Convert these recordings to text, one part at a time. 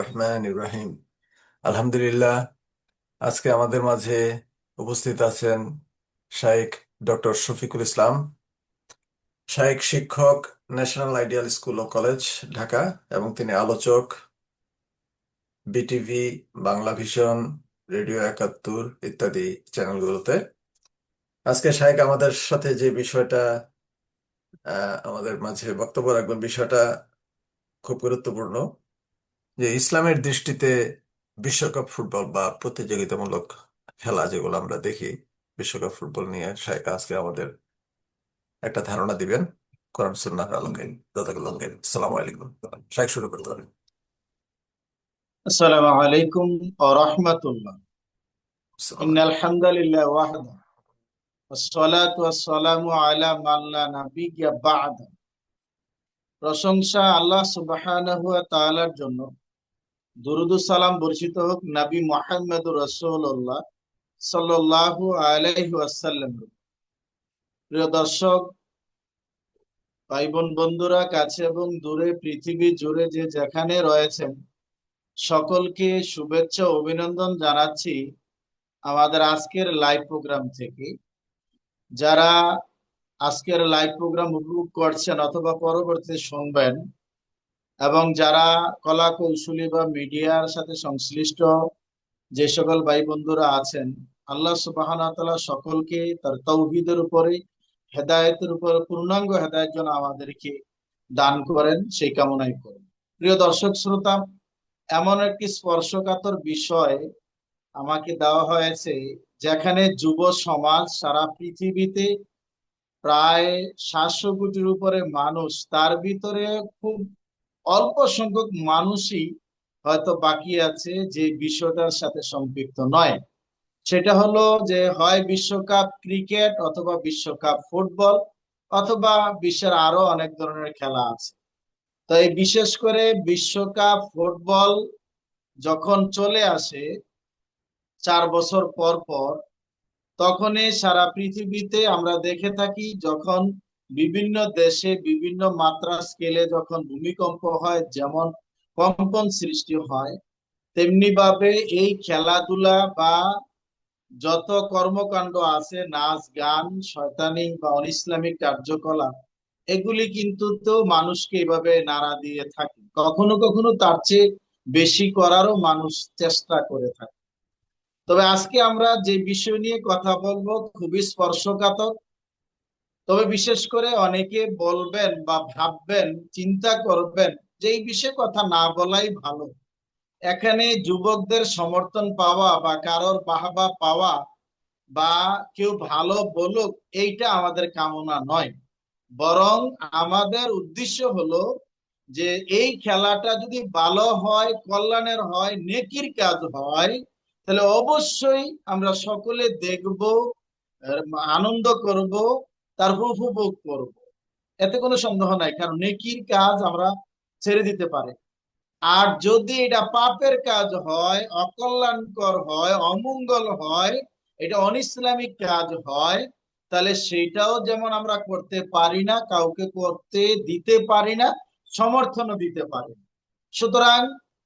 রহমান ইব্রাহিম। আলহামদুলিল্লাহ, আজকে আমাদের মাঝে উপস্থিত আছেন শাইখ ডক্টর শফিকুল ইসলাম। শাইখ শিক্ষক, ন্যাশনাল আইডিয়াল স্কুল ও কলেজ, ঢাকা, এবং তিনি আলোচক বিটিভি, বাংলা ভিশন, রেডিও 71 ইত্যাদি চ্যানেলগুলোতে। আজকে শাইখ আমাদের সাথে যে বিষয়টা আমাদের মাঝে বক্তব্য রাখবেন, বিষয়টা খুব গুরুত্বপূর্ণ, যে ইসলামের দৃষ্টিতে বিশ্বকাপ ফুটবল বা প্রতিযোগিতামূলক খেলা যেগুলো আমরা দেখি, বিশ্বকাপ ফুটবল নিয়ে শাইখ আজকে আমাদের একটা ধারণা দিবেন কোরআন সুন্নাহর আলোকে। জাযাকাল্লাহু খাইর। আসসালামু আলাইকুম। শাইখ, শুরু করতে পারেন। আসসালামু আলাইকুম ওয়া রাহমাতুল্লাহ। আসসালামু ইন্নাল আলাইকুম। হামদালিল্লাহ ওয়াহদা ওয়াসসালাতু ওয়াসসালামু আলা মান লা নাবিয়্যা বা'দা। প্রশংসা আল্লাহ সুবহানাহু ওয়া তাআলার জন্য। দুরূদ ও সালাম বর্ষিত হোক নবী মুহাম্মদুর রাসূলুল্লাহ সাল্লাল্লাহু আলাইহি ওয়াসাল্লাম। প্রিয় দর্শক, ভাই বোন, বন্ধুরা, কাছে এবং দূরে, পৃথিবী জুড়ে যে যেখানে রয়েছেন, সকলকে শুভেচ্ছা ও অভিনন্দন জানাচ্ছি আমাদের আজকের লাইভ প্রোগ্রাম থেকে। যারা আজকের লাইভ প্রোগ্রাম উপভোগ করছেন অথবা পরবর্তীতে শুনবেন, এবং যারা কলা কৌশলী বা মিডিয়ার সাথে সংশ্লিষ্ট যে সকল ভাই বন্ধুরা আছেন, আল্লাহ সুবহানাহু ওয়া তাআলা সকলকে তার তাওহীদের উপরে, হেদায়েতের উপরে পূর্ণাঙ্গ হেদায়েত যেন আমাদেরকে দান করেন, সেই কামনাই করেন। প্রিয় দর্শক শ্রোতা, এমন একটি স্পর্শকাতর বিষয় আমাকে দেওয়া হয়েছে, যেখানে যুব সমাজ সারা পৃথিবীতে প্রায় 700 কোটির উপরে মানুষ, তার ভিতরে খুব অল্প সংখ্যক মানুষই হয়তো বাকি আছে যে বিষয়টার সাথে সম্পৃক্ত নয়। সেটা হলো যে হয় বিশ্বকাপ ক্রিকেট, অথবা বিশ্বকাপ ফুটবল, অথবা বিশ্বের আরো অনেক ধরনের খেলা আছে। তো এই বিশেষ করে বিশ্বকাপ ফুটবল যখন চলে আসে 4 বছর পর পর, তখনই সারা পৃথিবীতে আমরা দেখে থাকি, যখন বিভিন্ন দেশে বিভিন্ন মাত্রা স্কেলে যখন ভূমিকম্প হয়, যেমন কম্পন সৃষ্টি হয়, তেমনি ভাবে এই খেলাধুলা বা যত কর্মকাণ্ড আছে, নাচ গান, শয়তানি বা অনইসলামিক কার্যকলাপ, এগুলি কিন্তু তো মানুষকে এভাবে নাড়া দিয়ে থাকে। কখনো কখনো তার চেয়ে বেশি করারও মানুষ চেষ্টা করে থাকে। তবে আজকে আমরা যে বিষয় নিয়ে কথা বলবো খুবই স্পর্শকাতর। তবে বিশেষ করে অনেকে বলবেন বা ভাববেন, চিন্তা করবেন যে এই বিষয়ে কথা না বলাই ভালো। এখানে যুবকদের সমর্থন পাওয়া বা কারোর বাহবা পাওয়া বা কেউ ভালো বলুক, এইটা আমাদের কামনা নয়। বরং আমাদের উদ্দেশ্য হলো যে এই খেলাটা যদি ভালো হয়, কল্যাণের হয়, নেকির কাজ হয়, তাহলে অবশ্যই আমরা সকলে দেখব, আনন্দ করব, তার উপভোগ করব। এতে কোনো সন্দেহ নাই, কারণ নেকির কাজ আমরা ছেড়ে দিতে পারি। আর যদি এটা পাপের কাজ হয়, অকল্যাণকর হয়, অমঙ্গল হয়, এটা অনিসলামিক কাজ হয়, তাহলে সেটাও যেমন আমরা করতে পারি না, কাউকে করতে দিতে পারি না, সমর্থনও দিতে পারি না। সুতরাং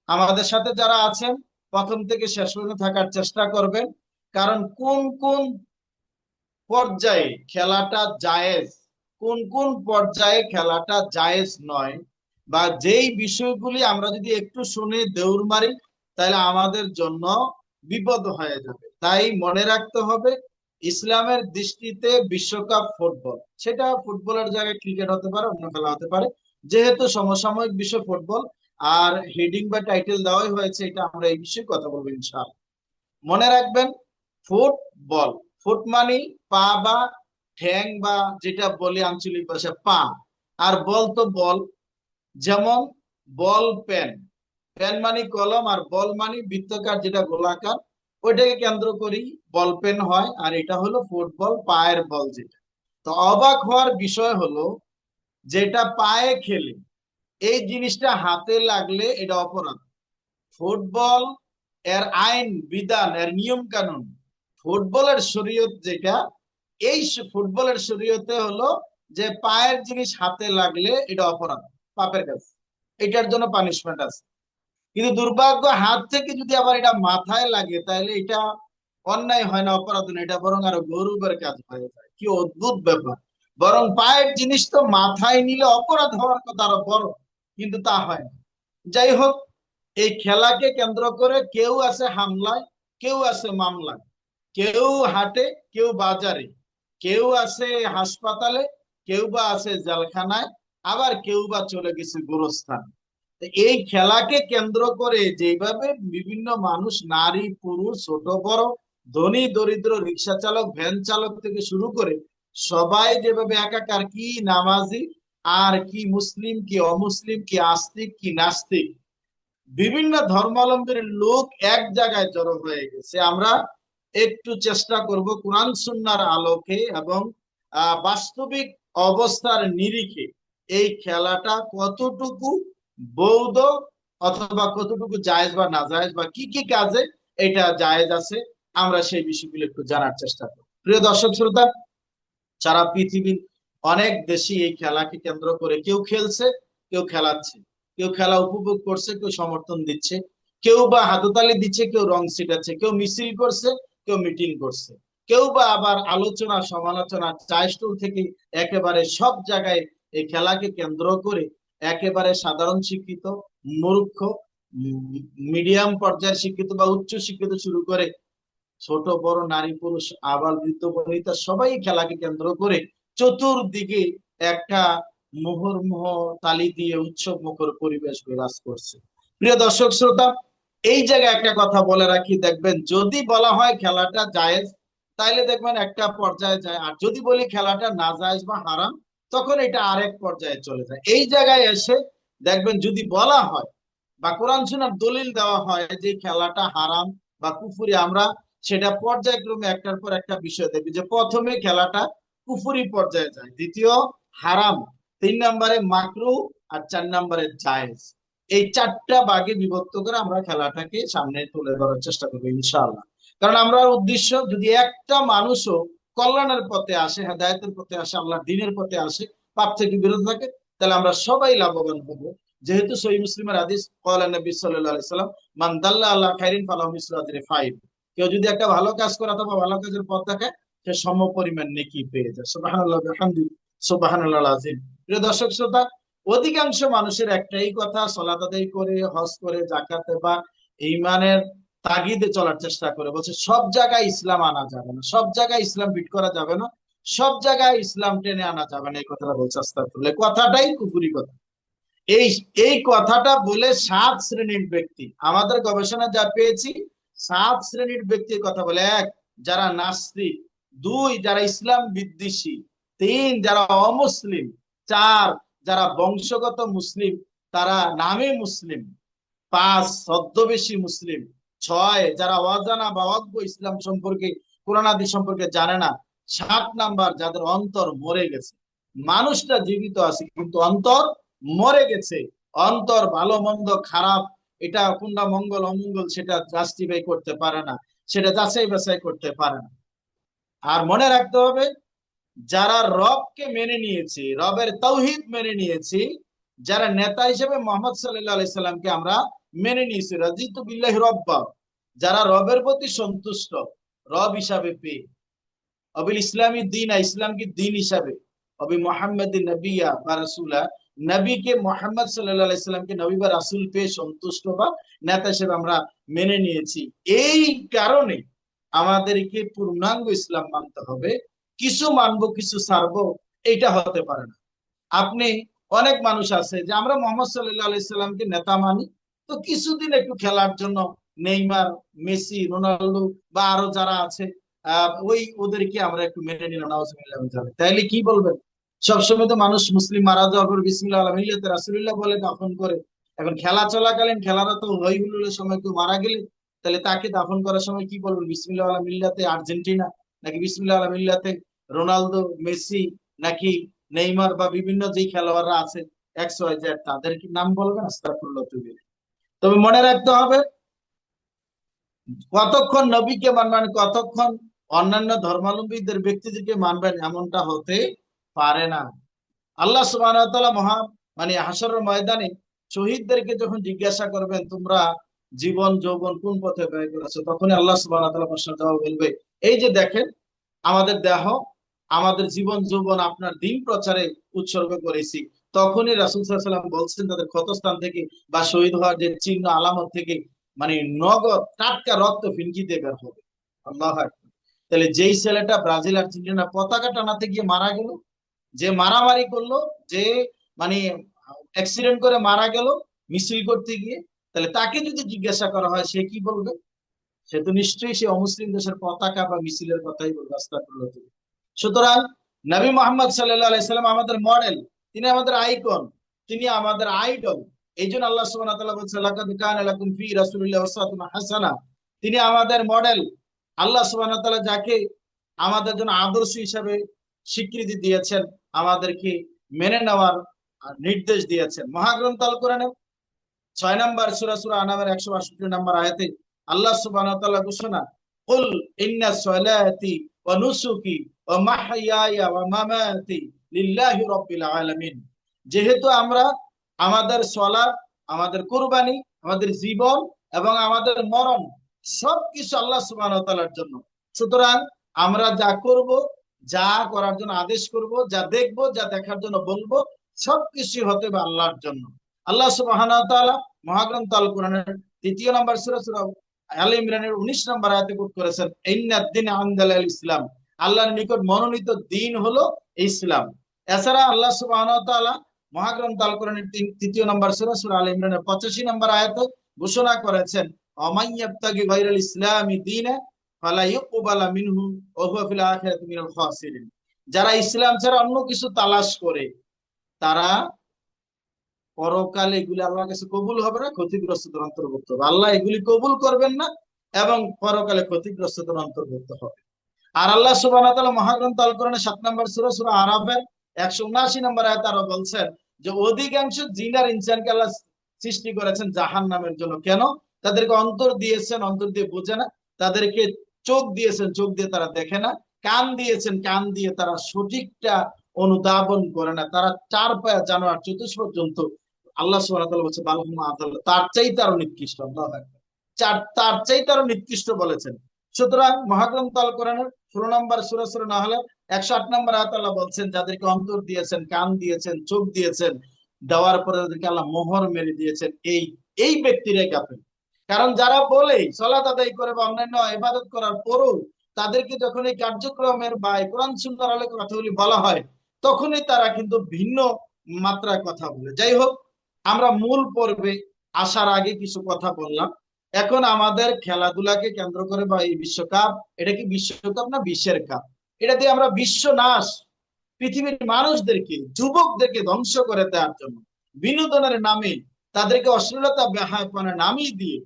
আমাদের সাথে যারা আছেন, প্রথম থেকে শেষ পর্যন্ত থাকার চেষ্টা করবেন। কারণ কোন কোন পর্যায়ে খেলাটা জায়েজ, কোন কোন পর্যায়ে খেলাটা জায়েজ নয়, বা যেই বিষয়গুলি আমরা যদি একটু শুনে দৌড় মারি, তাহলে আমাদের জন্য বিপদ হয়ে যাবে। তাই মনে রাখতে হবে, ইসলামের দৃষ্টিতে বিশ্বকাপ ফুটবল, সেটা ফুটবলের জায়গায় ক্রিকেট হতে পারে, অন্য খেলা হতে পারে, যেহেতু সমসাময়িক বিষয় ফুটবল, আর হেডিং বা টাইটেল দেওয়াই হয়েছে, এটা আমরা এই বিষয়ে কথা বলবো ইনশাআল্লাহ। মনে রাখবেন, ফুটবল, ফুট মানি পা বা ঠ্যাং, বা যেটা বলি আঞ্চলিক ভাষা পা, আর বল তো বল। যেমন বল পেন, পেন মানি কলম, আর বল মানি বৃত্তাকার যেটা গোলাকার, ওইটাকে কেন্দ্র করি বল পেন হয়। আর এটা হলো ফুটবল, পায়ের বল যেটা। তো অবাক হওয়ার বিষয় হলো, যেটা পায়ে খেলে এই জিনিসটা হাতে লাগলে এটা অপরাধ। ফুটবল এর আইন বিধান, এর নিয়ম কানুন, ফুটবলের শরীয়ত যেটা, এই ফুটবলের শরীয়তে হলো যে পায়ের জিনিস হাতে লাগলে এটা অপরাধ, পাপের কাজ, এটার জন্য পানিশমেন্ট আছে। কিন্তু দুর্ভাগ্য হাত থেকে যদি আবার এটা মাথায় লাগে, তাহলে এটা অন্যায় হয় না, অপরাধ না, এটা বরং আরো গৌরবের কাজ হয়ে যায়। কি অদ্ভুত ব্যাপার! বরং পায়ের জিনিস তো মাথায় নিলে অপরাধ হওয়ার কথা আরো বড়, কিন্তু তা হয় না। যাই হোক, এই খেলাকে কেন্দ্র করে কেউ আছে হামলায়, কেউ আছে মামলায়, কেউ হাটে, কেউ বাজারে, কেউ আছে হাসপাতালে, কেউ বা আছে জেলখানায়, আবার কেউ বা চলে গেছে গোরস্থান। এই খেলাকে কেন্দ্র করে যেভাবে বিভিন্ন মানুষ, নারী পুরুষ ছোট বড়, ধনী দরিদ্র, রিক্সা চালক, ভ্যান চালক থেকে শুরু করে সবাই যেভাবে একাকার, কি নামাজি আর কি মুসলিম, কি অমুসলিম, কি আস্তিক কি নাস্তিক, বিভিন্ন ধর্মাবলম্বীর লোক এক জায়গায় জড়ো হয়ে গেছে। আমরা একটু চেষ্টা করব কোরআন সুন্নাহর আলোকে এবং বাস্তবিক অবস্থার নিরিখে এই খেলাটা কতটুকু বৈধ, অথবা কতটুকু জায়েজ বা নাজায়েজ, বা কি কি কাজে এটা জায়েজ আছে, আমরা সেই বিষয়গুলো একটু জানার চেষ্টা করব। প্রিয় দর্শক শ্রোতা, সারা পৃথিবীর অনেক দেশই এই খেলাকে কেন্দ্র করে কেউ খেলছে, কেউ খেলাচ্ছে, কেউ খেলা উপভোগ করছে, কেউ সমর্থন দিচ্ছে, কেউ বা হাততালি দিচ্ছে, কেউ রং ছিটাচ্ছে, কেউ মিছিল করছে, কেউ মিটিং করছে, কেউ বা আবার আলোচনা সমালোচনা চায় স্টল থেকে একেবারে সব জায়গায় এই খেলাকে কেন্দ্র করে একেবারে সাধারণ শিক্ষিত, মূর্খ, মিডিয়াম পর্যায়ের শিক্ষিত বা উচ্চ শিক্ষিত শুরু করে ছোট বড়, নারী পুরুষ, আবাল বৃদ্ধ বনিতা, সবাই খেলাকে কেন্দ্র করে চতুর্দিকে একটা মুহুর্মুহ তালি দিয়ে উৎসব মুখর পরিবেশ বিরাজ করছে। প্রিয় দর্শক শ্রোতা, এই জায়গায় একটা কথা বলে রাখি, দেখবেন যদি বলা হয় খেলাটা জায়েজ, তাইলে দেখবেন একটা পর্যায়ে যায়, আর যদি বলি খেলাটা না জায়েজ বা হারাম, তখন এটা আরেক পর্যায়ে চলে যায়। এই জায়গায় এসে দেখবেন যদি বলা হয় বা কোরআন সুন্নাহর দলিল দেওয়া হয় যে খেলাটা হারাম বা কুফরি, আমরা সেটা পর্যায়ক্রমে একটার পর একটা বিষয় দেখবি যে প্রথমে খেলাটা কুফরি পর্যায়ে যায়, দ্বিতীয় হারাম, 3 নম্বরে মাকরু, আর 4 নম্বরে জায়েজ। এই 4টা ভাগে বিভক্ত করে আমরা খেলাটাকে সামনে তুলে ধরার চেষ্টা করবো ইনশাআল্লাহ। কারণ আমরা উদ্দেশ্য, যদি একটা মানুষও কল্যাণের পথে আসে, হেদায়েতের পথে আসে, আল্লাহর দ্বীনের পথে আসে, পাপ থেকে বিরত থাকে, তাহলে আমরা সবাই লাভবান হব। যেহেতু সহিহ মুসলিমের হাদিস, ক্বালা নবী সাল্লাল্লাহু আলাইহি সাল্লাম, মান দাল্লা আলা খাইরিন ফালাহু মিসলু আজরি ফাইল। কেউ যদি একটা ভালো কাজ করে অথবা ভালো কাজের পথ দেখে, সে সম পরিমাণ নেকি পেয়ে যায়। সুবহানাল্লাহ বিহামদি, সুবহানাল্লাহল আযীম। প্রিয় দর্শক শ্রোতা, অধিকাংশ মানুষের একটাই কথা, সালাত আদায় করে, হজ করে, যাকাত বা ঈমানের তাগিদে চলার চেষ্টা করে, বলছে সব জায়গায় ইসলাম আনা যাবে না, সব জায়গায় ইসলাম বিট করা যাবে না, সব জায়গায় ইসলাম টেনে আনা যাবে না, এই কথাটা বলছে। আস্তাগফিরুল্লাহ, কথাটাই কুফরি কথা। এই এই কথাটা বলে 7 শ্রেণীর ব্যক্তি, আমাদের গবেষণা যা পেয়েছি, 7 শ্রেণীর ব্যক্তির কথা বলে: 1, যারা নাস্তিক; 2, যারা ইসলাম বিদ্বেষী; 3, যারা অমুসলিম; 4, যারা বংশগত মুসলিম, তারা নামে মুসলিম; 5, ছদ্মবেশী মুসলিম; 6, যারা অজানা বা অজ্ঞ, ইসলাম সম্পর্কে, কোরআন হাদিস সম্পর্কে জানে না; 7 নাম্বার, যাদের অন্তর মরে গেছে। মানুষটা জীবিত আছে কিন্তু অন্তর মরে গেছে। অন্তর ভালো মন্দ খারাপ, এটা কোনটা মঙ্গল অমঙ্গল, সেটা জাস্টিফাই করতে পারে না, সেটা যাচাই বাছাই করতে পারে না। আর মনে রাখতে হবে, যারা রবকে মেনে নিয়েছি, রবের তাওহীদ মেনে নিয়েছি, যারা নেতা হিসেবে মোহাম্মদ সাল্লাল্লাহু আলাইহি সাল্লামকে আমরা মেনে নিয়েছি, রাজিতু বিল্লাহি রব্বা, যারা রবের প্রতি সন্তুষ্ট, রব হিসাবে পেয়ে, অবিল ইসলামী দিন, ইসলামকে দিন হিসাবে, অবি মুহাম্মাদিন নবিয়া বা রাসূলা, নবীকে মোহাম্মদ সাল্লাল্লাহু আলাইহি সাল্লামকে নবী বা রাসূল পেয়ে সন্তুষ্ট বা নেতা হিসেবে আমরা মেনে নিয়েছি। এই কারণে আমাদেরকে পূর্ণাঙ্গ ইসলাম মানতে হবে। কিছু মানবো, কিছু ছাড়বো, এইটা হতে পারে না। আপনি, অনেক মানুষ আছে যে আমরা মোহাম্মদ সাল্লাল্লাহু আলাইহি সাল্লামকে নেতা মানি, তো কিছুদিন একটু খেলার জন্য নেইমার, মেসি, রোনাল্ডো বা আরো যারা আছে, ওই ওদেরকে আমরা একটু মেনে নিলাম, নাউজুবিল্লাহ মিন যালিক। তাইলে কি বলবেন? সবসময় তো মানুষ মুসলিম মারা যাওয়ার পর বিসমিল্লাহ আলা মিল্লাতে রাসূলুল্লাহ বলে দাফন করে। এখন খেলা চলাকালীন, খেলাটা তো হই হুল্লোড়ের সময় কেউ মারা গেলে, তাহলে তাকে দাফন করার সময় কি বলবেন? বিসমিল্লাহ আলা মিল্লাতে আর্জেন্টিনা, নাকি বিসমিল্লাহ আলা মিল্লাতে রোনালদো, মেসি, নাকি নেইমার বা বিভিন্ন যেই খেলোয়াড়রা আছে XYZ, তাদের কি নাম বলবেন? আস্তাগফিরুল্লাহ। তবে মনে রাখতে হবে, কতক্ষণ নবীকে মানবেন, কতক্ষণ অন্যান্য ধর্মাবলম্বীদের ব্যক্তিদেরকে মানবেন, এমনটা হতে পারে না। আল্লাহ সুবহানাহু ওয়া তাআলা মহা, মানে হাসরের ময়দানে শহীদদেরকে যখন জিজ্ঞাসা করবেন তোমরা জীবন যৌবন কোন পথে ব্যয় করেছো, তখন আল্লাহ সুবহানাহু ওয়া তাআলা প্রশ্নের জবাব বলবে, এই যে দেখেন আমাদের দেহ, আমাদের জীবন যৌবন আপনার দিন প্রচারে উৎসর্গ করেছি। তখনই রাসূল সাল্লাল্লাহু আলাইহি ওয়াসাল্লাম বলছেন তাদের ক্ষতস্থান থেকে বা শহীদ হওয়ার যে চিহ্ন আলামত থেকে মানে নগদ টাটকা রক্ত ফিনকিতে বের হবে। আল্লাহু আকবার। তাহলে যেই ছেলেটা ব্রাজিল আর্জেন্টিনা পতাকা টানাতে গিয়ে মারা গেল, যে মারামারি করলো, যে মানে অ্যাক্সিডেন্ট করে মারা গেল মিছিল করতে গিয়ে, তাহলে তাকে যদি জিজ্ঞাসা করা হয় সে কি বলবে? সে তো নিশ্চয়ই সে অমুসলিম দেশের পতাকা বা মিছিলের কথাই বলবে। আস্তাগফিরুল্লাহ। সুতরাং নবী মোহাম্মদ সাল্লাল্লাহু আলাইহি সাল্লাম আমাদের মডেল, তিনি আমাদের আইকন, তিনি আমাদের আইডল। এই জন্য আল্লাহ সুবহানাহু ওয়া তাআলা বলছেন লাকাদ কানা লাকুম ফি রাসূলিল্লাহি উসওয়াতুন হাসানা, তিনি আমাদের মডেল। আল্লাহ সুবহানাহু ওয়া তাআলা যাকে আমাদের জন্য আদর্শ হিসাবে স্বীকৃতি দিয়েছেন, আমাদেরকে মেনে নেওয়ার নির্দেশ দিয়েছেন। মহাগ্রন্থ আল কোরআনে 6 নম্বর সূরা সূরা আনামের 162 নম্বর আয়াতে আল্লাহ সুবহানাহু ওয়া তাআলা ঘোষণা, কুল ইন্না সলাতি ওয়া নুসুকি ওয়া মাহইয়ায়া ওয়া মামাতি লিল্লাহি রাব্বিল আলামিন। যেহেতু আমরা আমাদের সালাত, আমাদের কুরবানি, আমাদের জীবন এবং আমাদের মরণ সবকিছু আল্লাহ সুবহানাহু ওয়া তাআলার জন্য, সুতরাং আমরা যা করব, যা করার জন্য আদেশ করব, যা দেখব, যা দেখার জন্য বলবো, সবকিছু হতে হবে আল্লাহর জন্য। আল্লাহ সুবহানাহু ওয়া তাআলা মহাগ্রন্থ আল কোরআনের 3 নম্বর সূরা সূরা আলে ইমরানের 19 নম্বর আয়াতে কোট করেছেন, ইন্নাদ দীন ইনদাল ইসলাম, আল্লাহর নিকট মনোনীত দিন হলো ইসলাম। এছাড়া আল্লাহ সুবহানাহু ওয়া তাআলা মহাগ্রন্থ আল কোরআনের 3 নম্বর সূরা সূরা আলে ইমরানের 85 নম্বর আয়াতে ঘোষণা করেছেন, অমাইয়াবতাগি গায়রাল ইসলামি দীনা ফালা ইউকবালা মিনহু ওয়া হুয়া ফিল আখিরাতি মিনাল খাসিরিন। যারা ইসলাম ছাড়া অন্য কিছু তালাশ করে তারা পরকালে এগুলি আল্লাহর কাছে কবুল হবে না, ক্ষতিগ্রস্তদের অন্তর্ভুক্ত হবে। আল্লাহ এগুলি কবুল করবেন না এবং পরকালে ক্ষতিগ্রস্তদের অন্তর্ভুক্ত হবে। আর আল্লাহ সুবহানাহু ওয়া তাআলা মহাগ্রন্থ আল কোরআনের 7 নম্বর সূরা সূরা আরাফের 179 নম্বর আয়াতে আরো বলছেন যে অধিকাংশ জিন আর ইনসানকে আল্লাহ সৃষ্টি করেছেন জাহান্নামের জন্য। কেন? তাদেরকে অন্তর দিয়েছেন, অন্তর দিয়ে বোঝে না। তাদেরকে চোখ দিয়েছেন, চোখ দিয়ে তারা দেখে না। কান দিয়েছেন, কান দিয়ে তারা সঠিকটা অনুধাবন করে না। তারা চার পায়া জানোয়ার, চতুষ্পদ জন্তু। আল্লাহ সুবহানাহু ওয়া তাআলা বলছে বালহুম আদাল, তার চাইতে আরো নিকৃষ্ট। আল্লাহু আকবার। তার চাইতে আরো নিকৃষ্ট বলেছেন। সুতরাং মহাগ্রন্থ আল কোরআনের 16 নম্বর সূরা সূরা নাহলের 108 নম্বর আয়াত আল্লাহ বলছেন যাদেরকে অন্তর দিয়েছেন, কান দিয়েছেন, চোখ দিয়েছেন, দেওয়ার পরে তাদেরকে আল্লাহ মোহর মেরে দিয়েছেন, এই এই ব্যক্তিরাই কাফের। কারণ যারা বলে সালাত আদায় করে বা অন্যান্য ইবাদত করার পরও তাদেরকে যখন এই কার্যক্রমের বা কোরআন সুন্নাহর আলোকে কথাগুলি বলা হয়, তখনই তারা কিন্তু ভিন্ন মাত্রায় কথা বলে। যাই হোক, আমরা মূল পর্বে আসার আগে কিছু কথা বললাম। এখন আমাদের খেলাধুলাকে কেন্দ্র করে বা এই বিশ্বকাপ, এটা কি বিশ্বকাপ না বিশ্বের কাপ, এটা দিয়ে আমরা বিশ্ব নাশ, পৃথিবীর মানুষদেরকে, যুবকদেরকে ধ্বংস করে দেওয়ার জন্য বিনোদনের নামে তাদেরকে অশ্লীলতা বেহায়াপনার নামিয়ে দিয়ে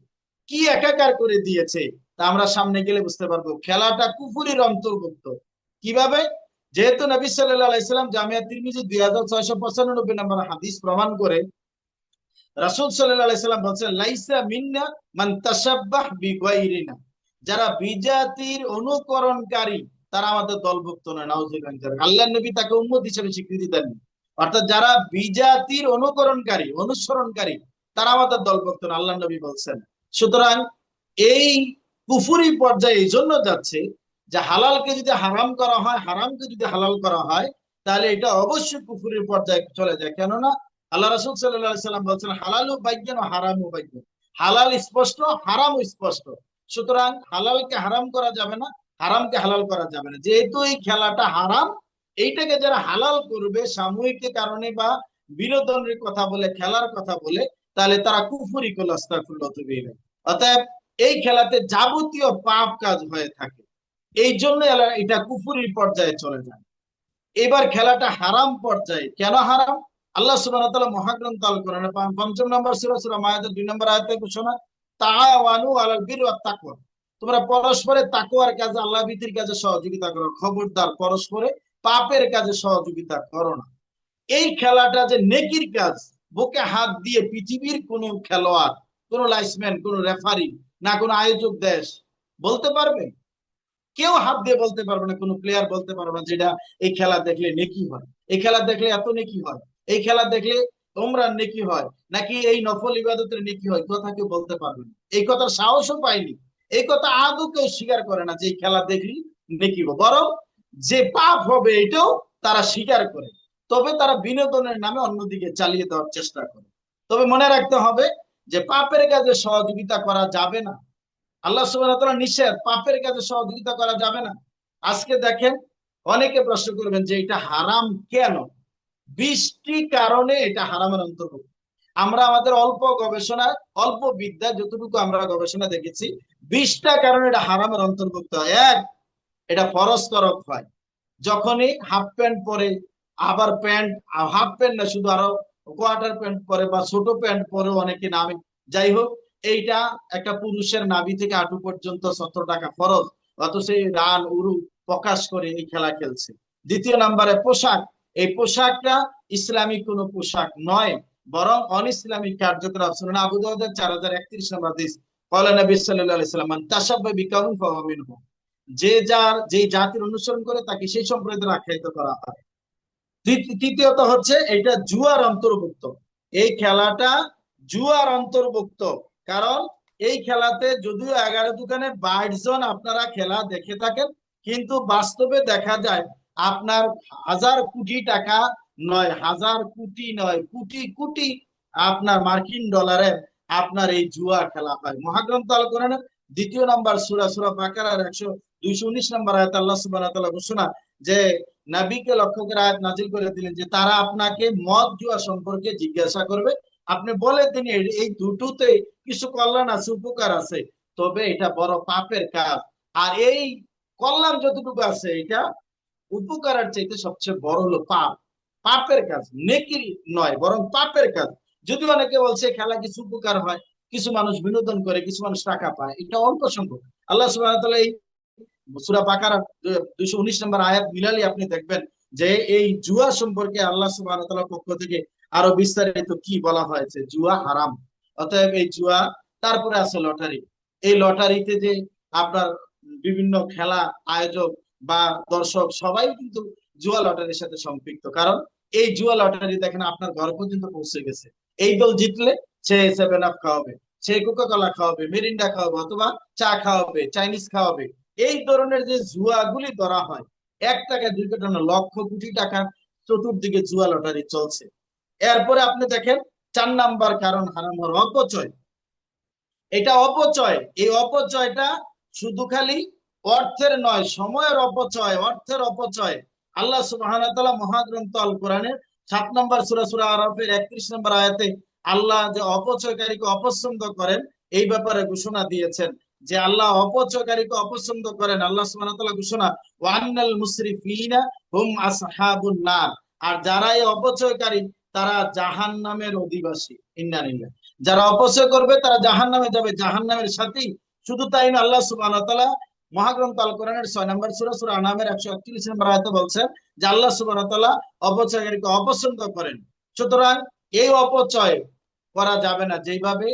কি একাকার করে দিয়েছে তা আমরা সামনে গেলে বুঝতে পারবো। খেলাটা কুফুরির অন্তর্ভুক্ত। কিভাবে? যেহেতু নবী সাল্লাল্লাহু আলাইহি সাল্লাম জামিয়া তিরমিজি 2695 নম্বর হাদিস প্রমাণ করে রাসূল সাল্লাল্লাহু আলাইহি সাল্লাম বলেন লাইসা মিন্না মান তাশাব্বাহ বিগাইরিনা, যারা বিজাতির অনুকরণকারী তারা আমাদের দলভুক্ত নয়। নাউজুবিল্লাহ। আল্লাহর নবী তাকে উম্মত হিসেবে স্বীকৃতি দেন। অর্থাৎ যারা বিজাতির অনুকরণকারী, অনুসরণকারী, তারা আমাদের দলভুক্ত না, আল্লাহর নবী বলছেন। সুতরাং এই কুফরি পর্যায়ে এই জন্য যাচ্ছে যে হালালকে যদি হারাম করা হয়, হারামকে যদি হালাল করা হয়, তাহলে এটা অবশ্যই কুফরির পর্যায়ে চলে যায়। কেননা আল্লাহ রাসূল সাল্লাল্লাহু আলাইহি সাল্লাম বলেছেন হালালু বাইয়িন ওয়া হারামু বাইয়িন, হালাল স্পষ্ট, হারাম স্পষ্ট। সুতরাং হালালকে হারাম করা যাবে না, হারামকে হালাল করা যাবে না। যেহেতু এই খেলাটা হারাম, এইটাকে যারা হালাল করবে সাময়িক কারণে বা বিনোদনের কথা বলে, খেলার কথা বলে, তাহলে তারা কুফরি করল। আস্তাগফিরুল্লাহ। অতএব এই খেলাতে যাবতীয় পাপ কাজ হয়ে থাকে, এই জন্য এটা কুফরির পর্যায়ে চলে যায়। এবার খেলাটা হারাম পর্যায়ে কেন হারাম? আল্লাহ সুবহানাহু ওয়া তাআলা মহাগ্রন্থ আল কোরআনে 5 নম্বর সূরা সূরা মায়েদার 2 নম্বর আয়াতে ঘোষণা, তাআওয়ানু আলাল বিররি ওয়াত তাকওয়া, তোমরা পরস্পরে তাকওয়ার কাজে, আল্লাহ ভীতির কাজে সহযোগিতা করো। খবরদার পরস্পরে পাপের কাজে সহযোগিতা করো না। এই খেলাটা যে নেকির কাজ, বুকে হাত দিয়ে পৃথিবীর কোন খেলোয়াড়, কোন লাইসম্যান, কোন রেফারি, না কোন আয়োজক দেশ বলতে পারবে? কেউ হাত দিয়ে বলতে পারবে না, কোনো প্লেয়ার বলতে পারবে না যেটা এই খেলা দেখলে নেকি হয়, এই খেলা দেখলে এত নেকি হয়, এই খেলা দেখলে উমরার নেকি হয়, নাকি এই নফল ইবাদতের নেকি হয়, কথা কেউ বলতে পারবে না। এই কথার সাহসও পায়নি, এই কথা আদৌ কেউ স্বীকার করে না যে এই খেলা দেখলি নেকি হবে। বরং যে পাপ হবে এটাও তারা স্বীকার করে, তবে তারা বিনোদনের নামে অন্যদিকে চালিয়ে দেওয়ার চেষ্টা করে। তবে মনে রাখতে হবে যে পাপের কাজে সহযোগিতা করা যাবে না। আল্লাহ সুবহানাহু ওয়া তাআলা নিষেধ, পাপের কাজে সহযোগিতা করা যাবে না। আজকে দেখেন, অনেকে প্রশ্ন করবেন যে এটা হারাম কেন? 20টি কারণে এটা হারামের অন্তর্ভুক্ত। আমরা আমাদের অল্প গবেষণা, অল্প বিদ্যা যতটুকু আমরা গবেষণা দেখেছি, 20টা কারণে এটা হারামের অন্তর্ভুক্ত হয়। এক, এটা ফরজ তরক হয়। যখনই হাফ প্যান্ট পরে, আবার প্যান্ট, হাফ প্যান্ট না, শুধু আরো কোয়ার্টার প্যান্ট পরে বা ছোট প্যান্ট পরে অনেকে নামে, যাই হোক, এইটা একটা পুরুষের নাভি থেকে হাঁটু পর্যন্ত 17 টাকা ফরজ, অথচ এই রান উরু প্রকাশ করে এই খেলা খেলছে। দ্বিতীয় নম্বরে পোশাক, এই পোশাকটা ইসলামিক কোনো পোশাক নয়, বরং অন ইসলামিক কার্যকলাপ। সুনান আবু দাউদের 4031 নম্বর হাদিস, ক্বালা নবী সাল্লাল্লাহু আলাইহি ওয়াসাল্লাম, মান তাশাব্বাহা বিকাউমিন ফাহুয়া মিনহুম, যে যার যে জাতির অনুসরণ করে তাকে সেই সম্প্রদায়ের আখ্যায়িত করা হয়। তৃতীয়ত হচ্ছে এটা জুয়ার অন্তর্ভুক্ত। এই খেলাটা জুয়ার অন্তর্ভুক্ত, কারণ এই খেলাতে যদিও 11 দোকানে 22 জন আপনারা খেলা দেখে থাকেন, কিন্তু বাস্তবে দেখা যায় আপনার হাজার কোটি টাকা নয়, হাজার কোটি নয়, কোটি কোটি আপনার মার্কিন ডলারের আপনার এই জুয়া খেলা হয়। মহাগ্রন্থ আল কোরআনের 2 নম্বর সূরা, সূরা বাকারার 219 নম্বর আয়াত আল্লাহ সুবহানাহু ওয়া তাআলা ঘোষণা যে নবীকে লক্ষ্য করে আয়াত নাজিল করে দিলেন যে তারা আপনাকে মদ জুয়া সম্পর্কে জিজ্ঞাসা করবে, আপনি বলে দিন এই দুটোতে কিছু কল্যাণ আছে, উপকার আছে, তবে এটা বড় পাপের কাজ। আর এই কল্যাণ যতটুকু আছে, এটা উপকারের চাইতে সবচেয়ে বড় হলো পাপ, পাপের কাজ, নেকির নয় বরং পাপের কাজ। যদি অনেকে বলছে খেলা কিছু উপকার হয়, কিছু মানুষ বিনোদন করে, কিছু মানুষ টাকা পায়, এটা অল্প সংখ্যক। আল্লাহ সুবহানাহু ওয়া তাআলা এই সূরা বাকারা 219 নম্বর আয়াত মিলালি আপনি দেখবেন যে এই জুয়া সম্পর্কে আল্লাহ সুবহানাহু ওয়া তাআলার পক্ষ থেকে আরো বিস্তারিত কি বলা হয়েছে, জুয়া হারাম। অতএব এই জুয়া, তারপরে আছে লটারি। এই লটারিতে যে আপনার বিভিন্ন খেলা আয়োজক বা দর্শক সবাই কিন্তু জুয়া লটারির সাথে সম্পৃক্ত, কারণ এই জুয়া লটারি দেখেন আপনার ঘর পর্যন্ত পৌঁছে গেছে। এই দল জিতলে সে 7 আপ খাওয়াবে, সে কোকা কোলা খাওয়াবে, মেরিন্ডা খাওয়াবে, অথবা চা খাওয়াবে, চাইনিজ খাওয়াবে। এই ধরনের যে জুয়াগুলি ধরা হয়, 1 টাকা 2 টাকা না, লক্ষ কোটি টাকার চতুর্দিকে জুয়া লটারি চলছে। এরপরে আপনি দেখেন 4 নাম্বার কারণ হারাম হওয়ার অপচয়। এটা অপচয়, এই অপচয়টা শুধু খালি অর্থের নয়, সময়ের অপচয়, অর্থের অপচয়। আল্লাহ সুবহানাহু ওয়া তাআলা মহাগ্রন্থ আল কোরআনের 7 নম্বর সূরা, সূরা আরাফের 31 নম্বর আয়াতে আল্লাহ যে অপচয়কারীকে অপছন্দ করেন এই ব্যাপারে ঘোষণা দিয়েছেন যে আল্লাহ অপচয়কারীকে অপছন্দ করেন। আল্লাহ সুবহানাহু ওয়া তাআলা ঘোষণা, ওয়ান্নাল মুসরিফিনা হুম আসহাবুন নার, আর যারা এই অপচয়কারী তারা জাহান্নামের অধিবাসী। ইন্না লিল্লাহ, যারা অপচয় করবে তারা জাহান্নামে যাবে, জাহান্নামের সাথেই। শুধু তাই না, আল্লাহ সুবহানাহু ওয়া তাআলা মহাগ্রন্থ আল কোরআনের 6 নম্বর সূরা, সূরা আনামের 141 নম্বর আয়াতে বলছেন যে আল্লাহ সুবহানাহু ওয়া তাআলা অপচয়কারীকে অপছন্দ করেন। সুতরাং এই অপচয় করা যাবে না, যেভাবে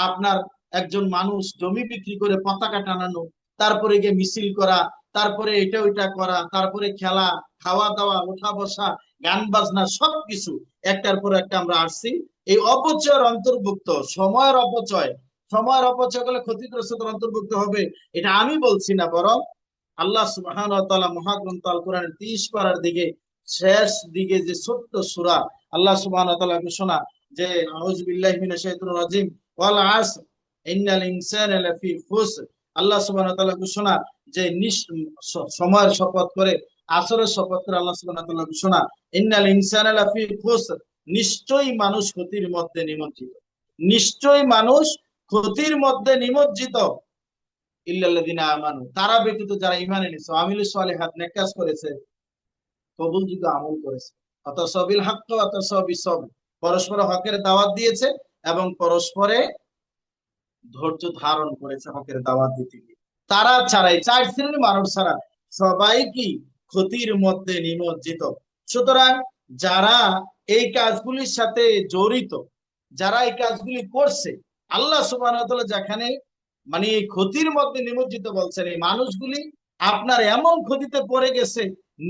আপনার একজন মানুষ জমি বিক্রি করে পতাকা টানানো, তারপরে গিয়ে মিছিল করা, তারপরে এটা ওইটা করা, তারপরে খেলা, খাওয়া দাওয়া, ওঠা বসা, গান বাজনা, সবকিছু একটার পর একটা আমরা আসছি, এই অপচয়ের অন্তর্ভুক্ত। সময়ের অপচয়, সময়ের অপচয় করলে ক্ষতিগ্রস্তদের অন্তর্ভুক্ত হবে, এটা আমি বলছি না, বরং আল্লাহ সুবহানাহু ওয়া তাআলা মহাগ্রন্থ আল কোরআনের 30 পারার দিকে শেষ দিকে যে ছোট্ট সূরা, আল্লাহ সুবহানাহু ওয়া তাআলা ঘোষণা যে আউযু বিল্লাহি মিনাশ শাইতানির রাজিম, ওয়াল আসর ইন্নাল ইনসানা লাফি খুসর। আল্লাহ সুবহানাহু ওয়া তাআলা ঘোষণা যে সময়ের শপথ করে, আসরের শপথ করে আল্লাহ সুবহানাহু ওয়া তাআলা ঘোষণা, ইন্নাল ইনসানা লাফি খুসর, নিশ্চয়ই মানুষ ক্ষতির মধ্যে নিমজ্জিত, নিশ্চয়ই মানুষ ক্ষতির মধ্যে নিমজ্জিত, ইল্লাল্লাযিনা আমানু, তারা ব্যতীত যারা ঈমান এনেছে, আমিলুস সালিহাত, নেক কাজ করেছে, কবুলযোগ্য আমল করেছে, অতসবিল হক, অতসবি সব, পরস্পর হকের দাওয়াত দিয়েছে এবং পরস্পরে ধৈর্য ধারণ করেছে হকের দাওয়াত দিতে গিয়ে। তারা ছাড়াই, 4 শ্রেণীর মানুষ ছাড়া সবাই কি ক্ষতির মধ্যে নিমজ্জিত। সুতরাং যারা এই কাজগুলির সাথে জড়িত, যারা এই কাজগুলি করছে, আল্লাহ সুবহানাহু ওয়া তাআলা যেখানে মানে এই ক্ষতির মধ্যে নিমজ্জিত বলছেন, এই মানুষগুলি আপনার এমন ক্ষতিতে পড়ে গেছে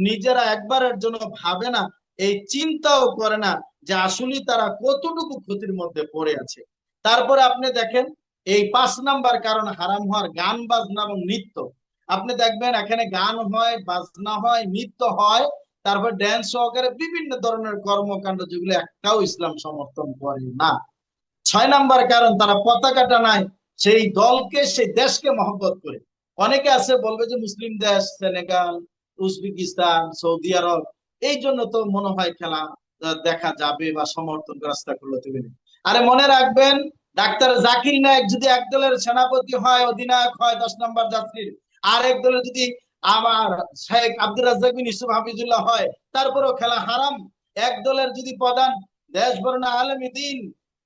নিজেরা একবারের জন্য ভাবে না এই চিন্তাও করে না যে আসলে তারা কতটুকু ক্ষতির মধ্যে পড়ে আছে। তারপরে আপনি দেখেন এই 5 নাম্বার কারণ হারাম হওয়ার গান বাজনা এবং নৃত্য। আপনি দেখবেন এখানে গান হয়, বাজনা হয়, নৃত্য হয়, তারপর ড্যান্স সহকারে বিভিন্ন ধরনের কর্মকাণ্ড, যেগুলো একটাও ইসলাম সমর্থন করে না। 6 নাম্বার কারণ তারা পতাকা টানায় সেই দলকে, সেই দেশকে মহব্বত করে। অনেকে আছে বলবে যে মুসলিম দেশ সেনেগাল, উজবেকিস্তান, সৌদি আরব, এই জন্য তো মনে হয় খেলা দেখা যাবে বা সমর্থন রাস্তা করলো তুমি। আরে মনে রাখবেন, ডাক্তার জাকির নায়েক যদি এক দলের সেনাপতি হয়, অধিনায়ক হয় 10 নাম্বার যাত্রীর, আর এক দলের যদি আমার শেখ আব্দুর রাজ্জাক বিন ইউসুফ হাফিজুল্লাহ হয়, তারপরেও খেলা হারাম। এক দলের যদি প্রধান দেশ বর্ণা আলেমী দিন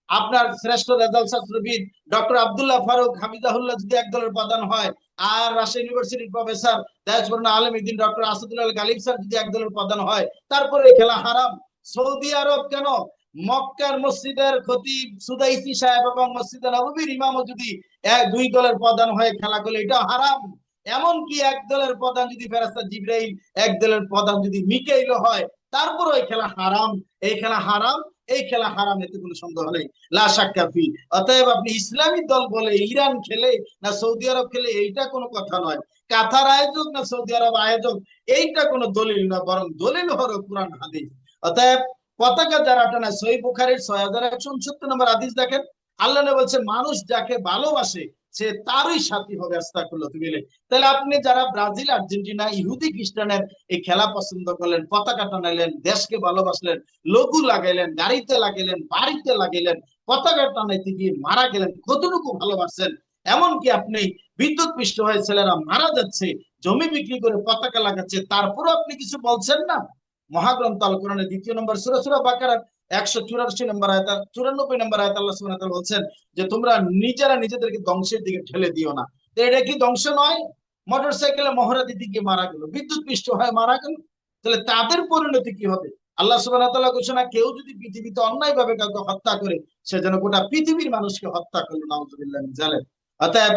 আপনার শ্রেষ্ঠ রেজাল্ট শাস্ত্রবিদ ডক্টর আব্দুল্লাহ ফারুক হাফিজাহুল্লাহ যদি এক দলের প্রধান হয়, আর রাজশাহী ইউনিভার্সিটির প্রফেসর দেশবর্ণ আলমীদ্দিন ডক্টর আসাদুল্লাহ গালিব স্যার যদি এক দলের প্রধান হয়, তারপরে খেলা হারাম। সৌদি আরব কেন, মক্কার মসজিদের খতিব সুদাইসি সাহেব এবং মসজিদে নববীর ইমামও যদি দুই দলের প্রধান হয়ে খেলা করলে এটা হারাম। এমনকি এক দলের প্রধান যদি ফেরেশতা জিবরাইল, এক দলের প্রধান যদি মিকাইল হয়, তারপরে ওই খেলা হারাম। এই খেলা হারাম, এই খেলা হারাম, এতে কোনো সন্দেহ নেই, লা শাক্কা ফি। অতএব আপনি ইসলামী দল বলে ইরান খেলে না সৌদি আরব খেলে এইটা কোনো কথা নয়। কাতার আয়োজক না সৌদি আরব আয়োজক, এইটা কোনো দলিল না, বরং দলিল হলো কোরআন হাদিস। অতএব পতাকা যারা টানা, সহিহ বুখারীর 6169 নম্বর হাদিস দেখেন, আল্লাহ নবী বলছে মানুষ যাকে ভালোবাসে সে তারই সাথী হবে। আস্তাগফিরুল্লাহ। তাহলে আপনি যারা ব্রাজিল, আর্জেন্টিনা, ইহুদি খ্রিস্টানের এই খেলা পছন্দ করলেন, পতাকা টানাইলেন, দেশকে ভালোবাসলেন, লোগো লাগাইলেন, গাড়িতে লাগাইলেন, বাড়িতে লাগাইলেন, পতাকা টানাইতে গিয়ে মারা গেলেন, কতটুকু ভালোবাসেন? এমনকি আপনি বিদ্যুৎ পৃষ্ঠ হয়ে ছেলেরা মারা যাচ্ছে, জমি বিক্রি করে পতাকা লাগাচ্ছে, তারপরও আপনি কিছু বলছেন না। মহাগ্রন্থ আল কোরআনের 2 নম্বর সূরা, সূরা বাকারার 184 নম্বর আয়াত, 94 নম্বর আয়াত আল্লাহ সুবহানাহু ওয়া তাআলা বলছেন যে তোমরা নিজেরা নিজেদেরকে ধ্বংসের দিকে ঠেলে দিও না। তো এটা কি ধ্বংস নয়? মোটর সাইকেলে মহড়া দিতে গিয়ে মারা গেল, বিদ্যুৎ পৃষ্ঠ হয়ে মারা গেল, তাহলে তাদের পরিণতি কি হবে? আল্লাহ সুবহানাহু ওয়া তাআলা ঘোষণা, কেউ যদি পৃথিবীতে অন্যায় ভাবে কাউকে হত্যা করে, সে যেন গোটা পৃথিবীর মানুষকে হত্যা করলো, নাউযুবিল্লাহ মিন যালিক। অতএব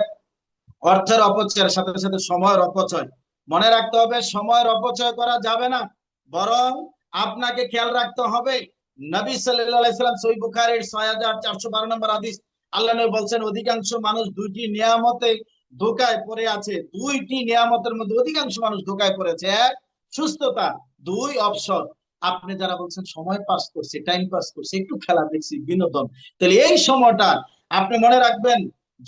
অর্থের অপচয়ের সাথে সাথে সময়ের অপচয়, মনে রাখতে হবে সময়ের অপচয় করা যাবে না, বরং আপনাকে খেয়াল রাখতে হবে। নবী সাল্লাল্লাহু আলাইহি সাল্লাম সহিহ বুখারীর 6412 নম্বর হাদিস, আল্লাহ নবী বলছেন অধিকাংশ মানুষ দুইটি নিয়ামতে ধোঁকায় পড়ে আছে। দুইটি নিয়ামতের মধ্যে অধিকাংশ মানুষ ধোঁকায় পড়েছে, এক সুস্থতা, দুই অবসর। আপনি যারা বলছেন সময় পাস করছে, টাইম পাস করছে, একটু খেলা দেখছি, বিনোদন, তাহলে এই সময়টা আপনি মনে রাখবেন,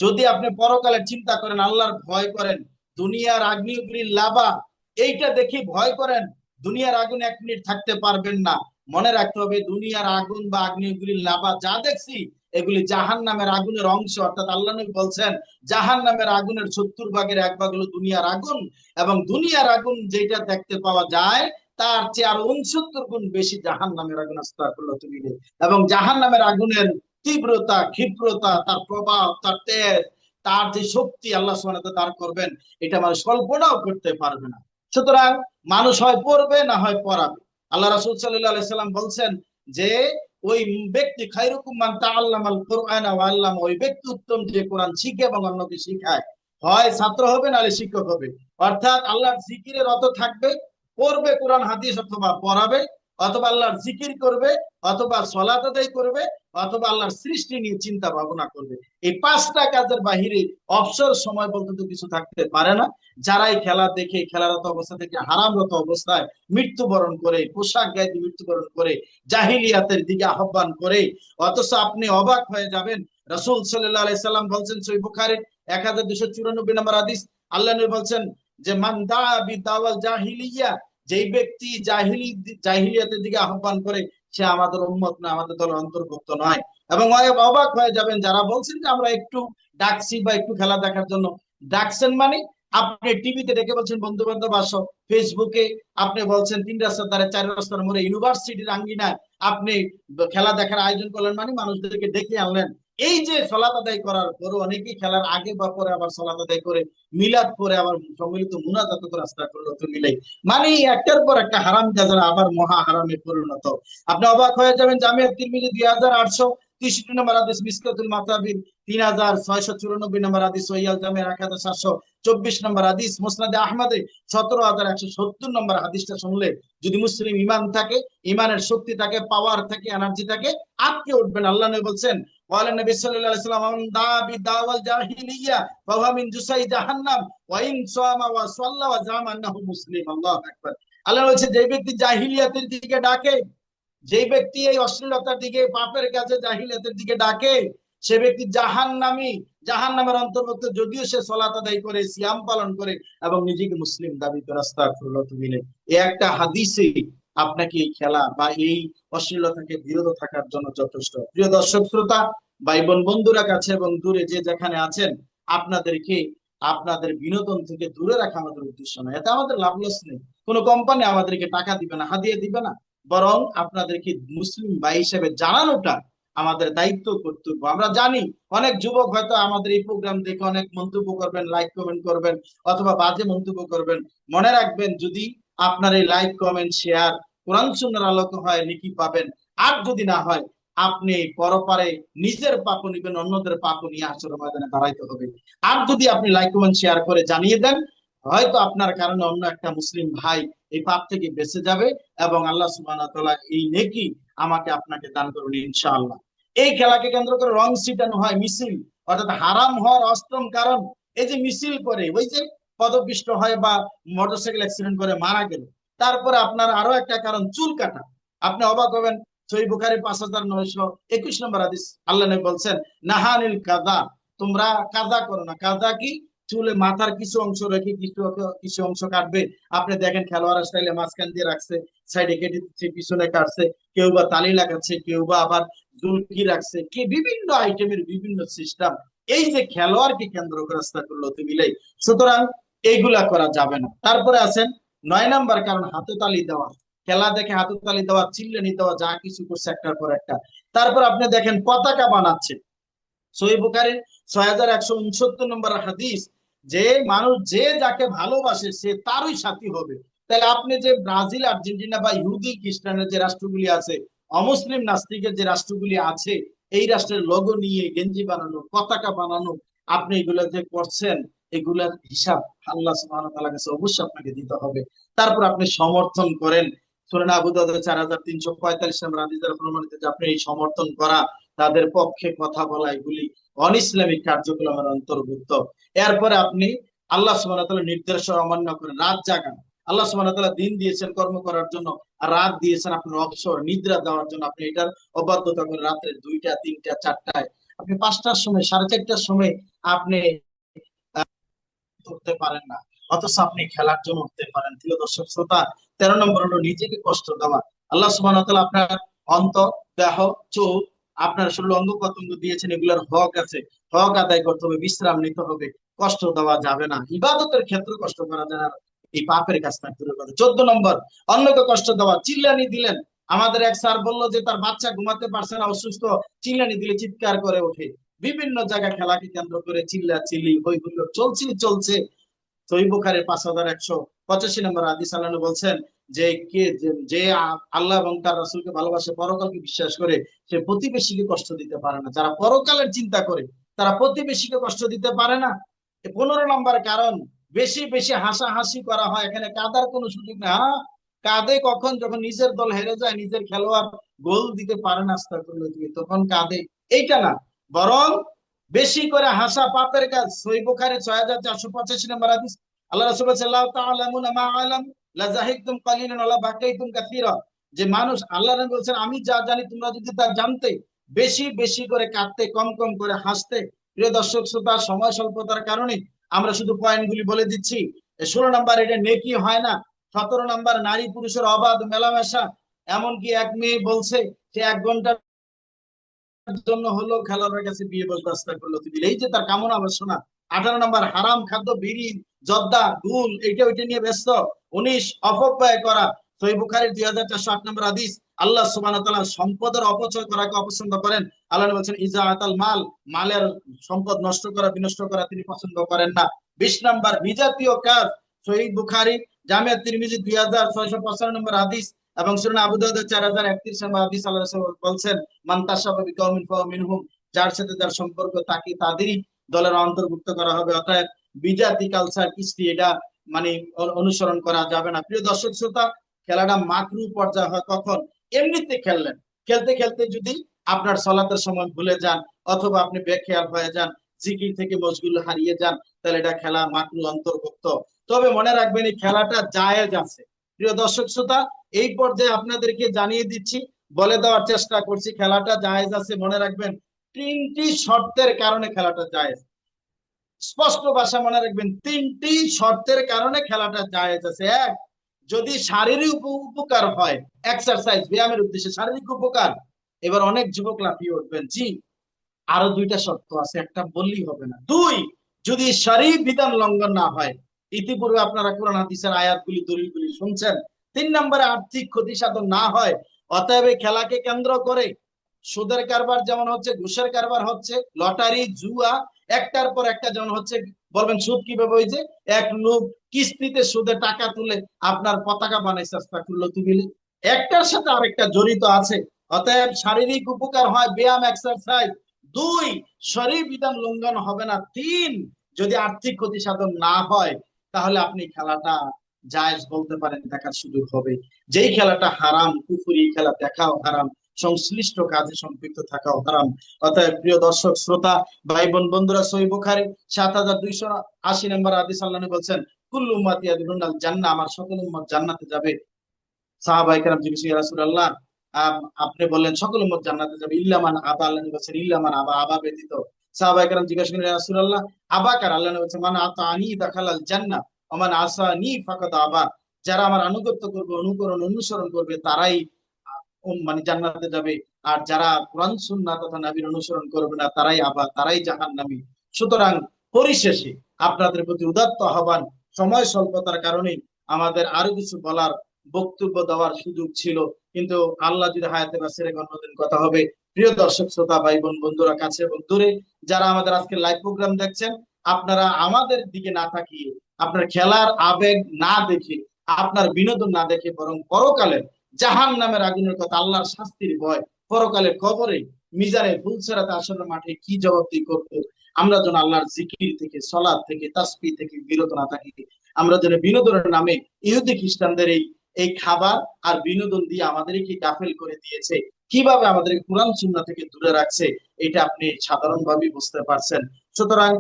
যদি আপনি পরকালের চিন্তা করেন, আল্লাহর ভয় করেন, দুনিয়ার আগ্নেয়গিরির লাভা এইটা দেখে ভয় করেন, দুনিয়ার আগুন 1 মিনিট থাকতে পারবেন না। মনে রাখতে হবে দুনিয়ার আগুন বা আগ্নেয়গিরির লাভা যা দেখছি এগুলি জাহান্নামের আগুনের অংশ। অর্থাৎ আল্লাহ নবী বলছেন জাহান্নামের আগুনের 70 ভাগের 1 ভাগ হলো দুনিয়ার আগুন, এবং দুনিয়ার আগুন যেটা দেখতে পাওয়া যায় তার চেয়ে আরো 69 গুণ বেশি জাহান্নামের আগুন। আস্তাগফিরুল্লাহ। এবং জাহান্নামের আগুনের তীব্রতা, ক্ষিপ্রতা, তার প্রভাব, তার তেজ, তার যে শক্তি আল্লাহ সুবহানাহু ওয়া তাআলা দান করবেন, এটা মানুষ কল্পনাও করতে পারবে না। সুতরাং মানুষ হয় পড়বে না হয় পড়াবে। আল্লাহ রাসূল সাল্লাল্লাহু আলাইহি সাল্লাম বলছেন যে ওই ব্যক্তি খায়রুকুম মান তাআল্লামাল কুরআনা ওয়া আল্লামা, ওই ব্যক্তি উত্তম যে কোরআন শিখে এবং অন্যকে শিখায়। হয় ছাত্র হবে নাহলে শিক্ষক হবে। অর্থাৎ আল্লাহর জিকিরে রত থাকবে, পড়বে কোরআন হাদিস অথবা পড়াবে, অথবা আল্লাহর জিকির করবে, অথবা সালাত আদায় করবে, অথবা আল্লাহর সৃষ্টি নিয়ে চিন্তা ভাবনা করবে। এই 5টা কাজের বাহিরে অবসর সময় বলতে তো কিছু থাকতে পারে না। যারাই খেলা দেখে খেলারত অবস্থা থেকে হারামরত অবস্থায় মৃত্যুবরণ করে, পোশাক গায়ে দিয়ে মৃত্যুবরণ করে, জাহিলিয়াতের দিকে আহ্বান করে, অথচ আপনি অবাক হয়ে যাবেন। রাসূল সাল্লাল্লাহু আলাইহি সাল্লাম বলছেন সহিহ বুখারীর 1294 নম্বর হাদিস, আল্লাহ নবী বলছেন যে মান দাআ বিদাওয়াল জাহিলিয়া, যেই ব্যক্তি জাহিলিয়াতের দিকে আহ্বান করে সে আমাদের উম্মত না, আমাদের দলের অন্তর্ভুক্ত নয়। এবং অবাক হয়ে যাবেন যারা বলছেন যে আমরা একটু ডাকছি বা একটু খেলা দেখার জন্য। ডাকছেন মানে আপনি টিভিতে ডেকে বলছেন বন্ধু বান্ধব আসো, ফেসবুকে আপনি বলছেন 3 রাস্তার ধারে 4 রাস্তার মোড়ে ইউনিভার্সিটির আঙ্গিনায় আপনি খেলা দেখার আয়োজন করলেন, মানে মানুষদেরকে ডেকে আনলেন। এই যে সালাত আদায় করার পরে অনেকেই খেলার আগে বা পরে আবার সালাত আদায় করে, মিলাদ করে আবার সম্মিলিত মুনাজাত করে রাস্তা করলো তো মিলাই, মানে একটার পর একটা হারাম কাজ, আবার মহা হারামে পরিণত। আপনি অবাক হয়ে যাবেন, জামিয়া তিরমিজি 63 নম্বর হাদিস মিসকাতুল মাসাবির 3694 নম্বর হাদিস, সহিহ জামে 1724 নম্বর হাদিস, মুসনাদে আহমদে 17170 নম্বর হাদিসটা শুনলে যদি মুসলিম ইমান থাকে, ইমানের শক্তি থাকে, পাওয়ার থাকে, এনার্জি থাকে, আটকে উঠবেন। আল্লাহ নবী বলছেন, قال النبي صلى الله عليه وسلم من دعا بدعوى الجاهليه فهو من جزء جهنم وان صام وصلى وزعم انه مسلم। আল্লাহু আকবার। আল্লাহ বলছে, যে ব্যক্তি জাহিলিয়াতের দিকে ডাকে, যে ব্যক্তি এই অশ্লীলতার দিকে, পাপের কাছে, জাহিলিয়াতের দিকে ডাকে, সে ব্যক্তি জাহান্নামী, জাহান্নামের অন্তর্ভুক্ত, যদিও সে সালাত আদায় করে, সিয়াম পালন করে এবং নিজেকে মুসলিম দাবি করে। আস্তাগফিরুল্লাহ। এই একটা হাদিসে আপনাকে এই খেলা বা এই অশ্লীলতাকে বিরত থাকার জন্য যথেষ্ট। প্রিয় দর্শক শ্রোতা, ভাই বোন, বন্ধুরা কাছে এবং দূরে যে যেখানে আছেন, আপনাদেরকে আপনাদের বিনোদন থেকে দূরে রাখা আমাদের উদ্দেশ্য নয়। এতে আমাদের লাভ লস নেই। কোনো কোম্পানি আমাদেরকে টাকা দিবে না, হাদিয়া দিবে না, বরং আপনাদেরকে মুসলিম ভাই হিসেবে জানানোটা আমাদের দায়িত্ব, কর্তব্য। আমরা জানি অনেক যুবক হয়তো আমাদের এই প্রোগ্রাম দেখে অনেক মন্তব্য করবেন, লাইক কমেন্ট করবেন, অথবা বাজে মন্তব্য করবেন। মনে রাখবেন, যদি আপনার এই লাইক কমেন্ট শেয়ার কোরআন সুন্নাহর আলোকে হয়, নেকি পাবেন। আর যদি না হয়, আপনি পরপারে নিজের পাপও নিবেন, অন্যদের পাপও নিয়ে হাসরের ময়দানে দাঁড়াইতে হবে। আর যদি আপনি লাইক কমেন্ট শেয়ার করে জানিয়ে দেন, হয়তো আপনার কারণে অন্য একটা মুসলিম ভাই এই পাপ থেকে বেঁচে যাবে এবং আল্লাহ সুবহানাহু ওয়া তাআলা এই নেকি আমাকে আপনাকে দান করবেন ইনশাআল্লাহ। এই খেলাকে কেন্দ্র করে রং ছিটানো হয়, মিছিল, অর্থাৎ হারাম হওয়ার অষ্টম কারণ। এই যে মিছিল করে, ওই যে পদপিষ্ট হয় বা মোটরসাইকেল অ্যাক্সিডেন্ট করে মারা গেল। তারপরে আপনার আরো একটা কারণ, চুল কাটা। আপনি অবাক হবেন, সহিহ বুখারী 5921 নম্বর হাদিস, আল্লাহ নবী বলছেন, নাহানিল কাযা, তোমরা কাযা করো না। কাযা কি? চুলে মাথার কিছু অংশ রেখে কিছু কিছু অংশ কাটবে। আপনি দেখেন খেলোয়াড় স্টাইলে মাঝখান দিয়ে রাখছে, সাইডে কেটে দিচ্ছে, পিছনে কাটছে, কেউ বা তালি লাগাচ্ছে, কেউ বা আবার জুলকি রাখছে, কে বিভিন্ন আইটেমের বিভিন্ন সিস্টেম। এই যে খেলোয়াড়কে কেন্দ্র করে রাস্তা করলো মিলাই, সুতরাং এইগুলা করা যাবে না। তারপরে আছেন 9 নম্বর কারণ, হাতে তালি দেওয়া। খেলা দেখে হাতে তালি দেওয়া, চিল্লানি দেওয়া, যা কিছু করছে একটার পর একটা। তারপর আপনি দেখেন পতাকা বানাচ্ছে। সহিহ বুখারীর 6169 নম্বর হাদিস, যে মানুষ যে যাকে ভালোবাসে সে তারই সাথী হবে। তাহলে আপনি যে ব্রাজিল, আর্জেন্টিনা বা ইহুদি খ্রিস্টানের যে রাষ্ট্রগুলি আছে, অমুসলিম নাস্তিকের যে রাষ্ট্রগুলি আছে, এই রাষ্ট্রের লোগো নিয়ে গেঞ্জি বানানো, পতাকা বানানো, আপনি এগুলো যে করছেন, এগুলার হিসাব আল্লাহ সুবহানাহু ওয়া তাআলার কাছে অবশ্যই আপনাকে দিতে হবে। তারপর আপনি সমর্থন করেন। সূরা আবু দাউদ 4345 নম্বর হাদিস দ্বারা প্রমাণিত যে আপনি এই সমর্থন করা, তাদের পক্ষে কথা বলা, এগুলি অন ইসলামিক কার্যক্রমের অন্তর্ভুক্ত। এরপরে আপনি আল্লাহ সুবহানাহু ওয়া তাআলার নির্দেশ অমান্য করেন, রাত জাগান। আল্লাহ সুবহানাহু ওয়া তাআলা দিন দিয়েছেন কর্ম করার জন্য, আর রাত দিয়েছেন আপনার অবসর, নিদ্রা দেওয়ার জন্য। আপনি এটার অবাধ্যতা করে রাত্রে 2টা, 3টা, 4টায়, আপনি 5টার সময়, 4:30টার সময় আপনি উঠতে পারেন না, অথচ আপনি খেলার জন্য উঠতে পারেন। প্রিয় দর্শক শ্রোতা, 13 নম্বর হলো নিজেকে কষ্ট দেওয়া। আল্লাহ সুবহানাহু ওয়া তাআলা আপনার অন্তর, দেহ, চোখ, আপনার শরীর অঙ্গ প্রত্যঙ্গ দিয়েছেন, এগুলোর হক আছে, হক আদায় করতে হবে, বিশ্রাম নিতে হবে, কষ্ট দেওয়া যাবে না। ইবাদতের ক্ষেত্রে কষ্ট করা যায় না, এই পাপের কাজ থাকতে হবে। 14 নম্বর, অন্যকে কষ্ট দেওয়া। চিল্লানি দিলেন, আমাদের এক স্যার বললো যে তার বাচ্চা ঘুমাতে পারছে না, অসুস্থ, চিল্লানি দিলে চিৎকার করে ওঠে। বিভিন্ন জায়গায় খেলাকে কেন্দ্র করে চিল্লা চিল্লি হই হুল্লোড় চলছে। সহিহ বুখারীর 5185 নম্বর হাদিস, আল্লাহ বলছেন যে যে আল্লাহ এবং তার রাসূলকে ভালোবাসে, পরকালকে বিশ্বাস করে, সে প্রতিবেশীকে কষ্ট দিতে পারে না। যারা পরকালের চিন্তা করে, তারা প্রতিবেশীকে কষ্ট দিতে পারে না। 15 নম্বর কারণ, বেশি বেশি হাসাহাসি করা হয়। এখানে কাদার কোনো সুযোগ নেই। হ্যাঁ, কাঁদে কখন? যখন নিজের দল হেরে যায়, নিজের খেলোয়াড় গোল দিতে পারে না, তখন কাঁদে। এইটা না, বরং বেশি করে হাসা পাপের কাজ। সহিহ বুখারী 6485 নম্বর হাদিস, আল্লাহ রাসূল সাল্লাল্লাহু তাআলামুনা মা আলাম লা যাহিকতুম কালিলান ওয়া লা বাকাইতুম কাসীরা, যে মানুষ, আল্লাহ রাসূল বলেন, আমি যা জানি তোমরা যদি তা জানতে, বেশি বেশি করে কাঁদতে, কম কম করে হাসতে। প্রিয় দর্শক শ্রোতা, সময় স্বল্পতার কারণে আমরা শুধু পয়েন্টগুলি বলে দিচ্ছি। 16 নম্বর, এটা নেকি হয় না। 17 নম্বর, নারী পুরুষের অবাধ মেলামেশা। এমনকি এক মেয়ে বলছে সে 1 ঘন্টা জন্য হলো খেলোয়াড়ের কাছে বিয়ে ব্যবস্থা করলো, এই যে তার কামনা বাসনা। 18 নম্বর, হারাম খাদ্য, বিড়ি, জর্দা, গুল, এইটা ওইটা নিয়ে ব্যস্ত। 19, অপব্যয় করা। সহিহ বুখারীর 2408 নম্বর হাদিস, আল্লাহ সুবহানাহু ওয়া তাআলা সম্পদের অপচয় করাকে অপছন্দ করেন। আল্লাহ বলেছেন, ইজা আতাল মাল, মালের সম্পদ নষ্ট করা, বিনষ্ট করা তিনি পছন্দ করেন না। 20 নম্বর, বিজাতীয় কাজ। সহিহ বুখারী জামে তিরমিজি 2695 নম্বর হাদিস, এবং সুনান আবু দাউদের 4031 নম্বর হাদিস আল্লাহ রাসূল বলছেন, মান তাশাব্বাহা বিকাউমিন ফাহুয়া মিনহুম, যার সাথে যার সম্পর্ক তাকে তাদেরই দলের অন্তর্ভুক্ত করা হবে। অতএব বিজাতি কালচার কৃষ্টি এটা মানে অনুসরণ করা যাবে না। প্রিয় দর্শক শ্রোতা, খেলাটা মাকরু পর্যায়ে হয় কখন? এমনিতে খেললেন, খেলতে খেলতে যদি আপনার সলাতের সময় ভুলে যান অথবা আপনি বেখেয়াল হয়ে যান, জিকির থেকে মশগুল হারিয়ে যান, তাহলে এটা খেলা মাকরু অন্তর্ভুক্ত। তবে মনে রাখবেন এই খেলাটা জায়েজ আছে। প্রিয় দর্শক শ্রোতা, এই পর্যায়ে আপনাদেরকে জানিয়ে দিচ্ছি, বলে দেওয়ার চেষ্টা করছি, খেলাটা জায়েজ আছে। মনে রাখবেন 3টি শর্তের কারণে খেলাটা জায়েজ। স্পষ্ট ভাষা মনে রাখবেন, 3টি শর্তের কারণে খেলাটা জায়েজ আছে। এক, যদি শারীরিক উপকার হয়, এক্সারসাইজ ব্যায়ামের উদ্দেশ্যে শারীরিক উপকার। এবার অনেক যুবক লাফিয়ে উঠবেন, জি আরো 2টা শর্ত আছে, একটা বললেই হবে না। 2, যদি শরীর বিধান লঙ্ঘন না হয়। ইতিপূর্বে আপনারা কোরআন হাদিসের আয়াতগুলি দলিলগুলি শুনছেন। 3 নম্বরে আর্থিক ক্ষতি সাধন না হয়। অতএব খেলাকে কেন্দ্র করে সুদের কারবার যেমন হচ্ছে, ঘুষের কারবার হচ্ছে, লটারি, জুয়া, একটার পর একটা যেমন হচ্ছে। বলবেন সুদ কিভাবে? ওই যে এক লোক কিস্তিতে সুদে টাকা তুলে আপনার পতাকা বানাইছে, আস্তাগফিরুল্লাহ, একটার সাথে আরেকটা জড়িত আছে। অতএব শারীরিক উপকার হয়, ব্যায়াম, এক্সারসাইজ। 2, শরীর বিধান লঙ্ঘন হবে না। 3, যদি আর্থিক ক্ষতি সাধন না হয়, তাহলে আপনি খেলাটা জায়েজ বলতে পারেন, দেখার সুযোগ হবে। যেই খেলাটা হারাম, কুফরি খেলা দেখাও হারাম, সংশ্লিষ্ট কাজে সম্পৃক্ত থাকাও হারাম। অতএব প্রিয় দর্শক শ্রোতা, ভাই বোন বন্ধুরা, সহিহ বুখারী 7280 নম্বর হাদিস আল্লাহ নবী বলছেন, কুল্লু উম্মতি ইয়াদখুলুনাল জান্নাহ, আমার সকল উম্মত জান্নাতে যাবে। সাহাবায়ে কেরাম জিজ্ঞেস ইয়া রাসূলুল্লাহ, আপনি বললেন সকল উম্মত জান্নাতে যাবে, ইল্লা মান আবা, আল্লাহ নবী বলেন ইল্লা মান আবা, আবা ব্যতীত। সাহাবায়ে কেরাম জিজ্ঞেস করেন, ইয়া রাসূলুল্লাহ আবা কার? আল্লাহ নবী বলেন, মান আতানি দাখালাল জান্নাহ ওয়া মান আসানি ফাকাদ আবা। যারা আমার আনুগত্য করবে, অনুসরণ করবে, তারাই মানে জান্নাতে যাবে। আর যারা কোরআন সুন্নাহ তথা নবীর অনুসরণ করবে না, তারাই আবা, তারাই জাহান্নামী। সুতরাং পরিশেষে আপনাদের প্রতি উদাত্ত আহ্বান, সময় স্বল্পতার কারণে আমাদের আরো কিছু বলার, বক্তব্য দেওয়ার সুযোগ ছিল, কিন্তু আল্লাহ যদি হায়াতে বাঁচিয়ে রেখে অন্যদিন কথা হবে। প্রিয় দর্শক শ্রোতা, ভাই বোন বন্ধুরা, কাছে এবং দূরে যারা আমাদের আজকে লাইভ প্রোগ্রাম দেখছেন, আপনারা আমাদের দিকে না তাকিয়ে, আপনার খেলার আবেগ না দেখে, আপনার বিনোদন না দেখে, বরং পরকালের জাহান্নামের আগুনের কথা, আল্লাহর শাস্তির ভয়, পরকালে কবরে, মিজানে, ফুলসেরাতে, আসরের মাঠে কি জবাবদিহি করবো, আমরা যেন আল্লাহর জিকির থেকে, সলাত থেকে, তাসবিহ থেকে বিরত না থাকি। আমরা যেন বিনোদনের নামে ইহুদি খ্রিস্টানদের এই খাবার আর বিনোদন দিয়ে আমাদেরকে গাফেল করে দিয়েছে, কিভাবে আমাদের কোরআন সুন্নাহ থেকে দূরে রাখছে, এটা আপনি সাধারণভাবে বুঝতে পারছেন। সুতরাং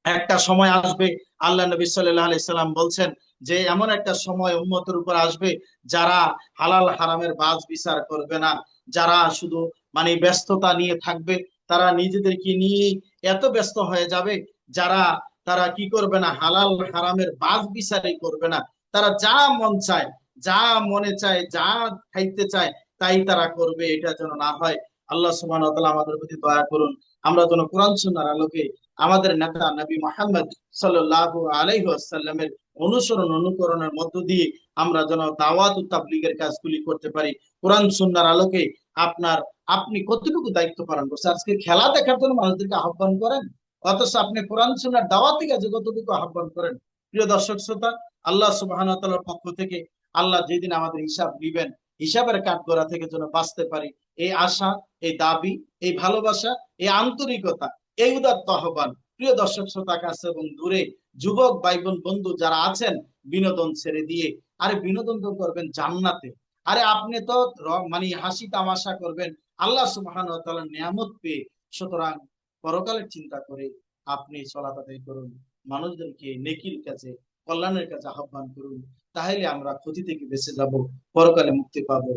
একটা সময় আসবে, আল্লাহ নবী সাল্লাল্লাহু আলাইহি সাল্লাম বলছেন যে এমন একটা সময় উম্মতের উপর আসবে, যারা হালাল হারামের বাজ বিচার করবে না, যারা শুধু মানে ব্যস্ততা নিয়ে থাকবে, তারা নিজেদেরকে নিয়ে এত ব্যস্ত হয়ে যাবে, যারা তারা কি করবে না, হালাল হারামের বাজ বিচারই করবে না। তারা যা মন চায়, যা মনে চায়, যা খাইতে চায়, তাই তারা করবে। এটা যেন না হয়। আল্লাহ সুবহানাহু ওয়া তাআলা আমাদের প্রতি দয়া করুন। আমরা যেন কোরআন সুন্নাহর আলোকে আমাদের নেতা নবী মুহাম্মদ সাল্লাল্লাহু আলাইহি ওয়াসাল্লামের অনুকরণের মধ্য দিয়ে আমরা যেন দাওয়াত ও তাবলীগের কাজগুলি করতে পারি। কোরআন সুন্নাহর আলোকে আপনি কতটুকু দায়িত্ব পালন করছেন? আজকে খেলা দেখার জন্য মানুষদেরকে আহ্বান করেন, অথচ আপনি কোরআন সুন্নাহর দাওয়াতি কাজে কতটুকু আহ্বান করেন? প্রিয় দর্শক শ্রোতা, আল্লাহ সুবহানাহু ওয়া তাআলার পক্ষ থেকে আল্লাহ যেদিন আমাদের হিসাব দিবেন, হিসাবের কাঠগড়া থেকে যেন বাঁচতে পারি, এই আশা, এই দাবি, এই ভালোবাসা, এই আন্তরিকতা, এই উদাত্ত আহ্বান। প্রিয় দর্শক শ্রোতা, কাছে এবং দূরে যুবক ভাই বোন বন্ধু যারা আছেন, বিনোদন ছেড়ে দিয়ে, আরে বিনোদন তো করবেন জান্নাতে। আরে আপনি তো মানে হাসি তামাশা করবেন আল্লাহ সুবহানাহু ওয়া তাআলার নিয়ামত পেয়ে। সুতরাং পরকালের চিন্তা করে আপনি সালাত আদায় করুন, মানুষদেরকে নেকির কাছে, কল্যাণের কাছে আহ্বান করুন। তাহলে আমরা ক্ষতি থেকে বেঁচে যাব, পরকালে মুক্তি পাবো।